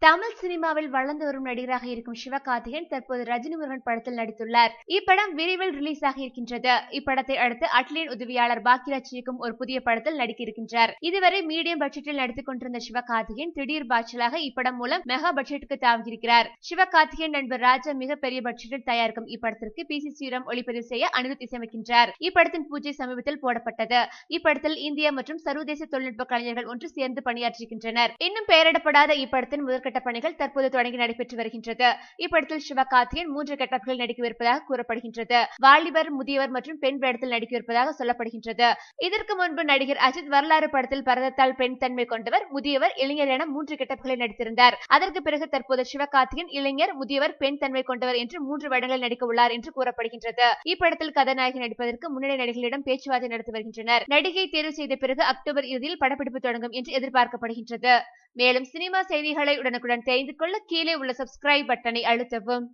தமிழ் சினிமாவில் வளர்ந்து வரும் நடிகராக இருக்கும் சிவகார்த்திகேயன் தற்போது ரஜினி முருகன் படத்தில் நடித்துள்ளார். இப்படம் விரைவில் ரிலீஸ் ஆக இருக்கின்றது. இப்படத்தை அடுத்து அட்லியின் உதவியாளர் பாக்யராஜ் இயக்கும் ஒரு புதிய படத்தில் நடிக்க இருக்கின்றார். இதுவரை மீடியம் பட்ஜெட்டில் நடித்துக் கொண்டிருந்த சிவகார்த்திகேயன் திடீர் பாய்ச்சலாக இப்படம் மூலம் மெகா பட்ஜெட்டுக்கு தாவியிருக்கிறார். சிவகார்த்திகேயன் நண்பர் ராஜா மிகப்பெரிய பட்ஜெட்டில் தயாரிக்கும் இப்படத்திற்கு பி சி ஸ்ரீராம் ஒளிப்பதிவு செய்ய அனிருத் இசையமைக்கின்றார். இப்படத்தின் பூஜை சமீபத்தில் போடப்பட்டது. இப்படத்தில் இந்தியா மற்றும் சர்வதேச தொழில்நுட்ப கலைஞர்கள் ஒன்று சேர்ந்து பணியாற்றுகின்றனர். இன்னும் பெயரிடப்படாத இப்படத்தின் முதற்கட்ட பணிகள் தற்போது தொடங்கி நடைபெற்று வருகின்றது. இப்படத்தில் சிவகார்த்திகேயன் 3 கெட்டப்களில் நடிக்கவிருப்பதாக கூறப்படுகின்றது. வாலிபர், முதியவர் மற்றும் பெண் வேடத்தில் நடிக்கவிருப்பதாக சொல்லப்படுகின்றது. இதற்கு முன்பு நடிகர் அஜித் வரலாறு படத்தில் பரதத்தால் பெண் தன்மை கொண்டவர், முதியவர், இளைஞர் என 3 கெட்டப்களில் நடித்திருந்தார். அதற்கு பிறகு தற்போது சிவகார்த்திகேயன் இளைஞர், முதியவர், பெண் தன்மை கொண்டவர் என்று 3 வேடங்களில் நடிக்க உள்ளார் என்று கூறப்படுகின்றது. இப்படத்தில் கதாநாயகி நடிப்பதற்கு முன்னணி நடிகர்களிடம் பேச்சுவார்த்தை நடத்தி வருகின்றனர். நடிகை தேர்வு செய்த பிறகு அக்டோபர் இறுதியில் படப்பிடிப்பு தொடங்கும் என்று எதிர்பார்க்கப்படுகின்றது. மேலும் சினிமா செய்திகளை உடனுக்குடன் தெரிந்து கொள்ள கீழே உள்ள சப்ஸ்கிரைப் பட்டனை அழுத்தவும்.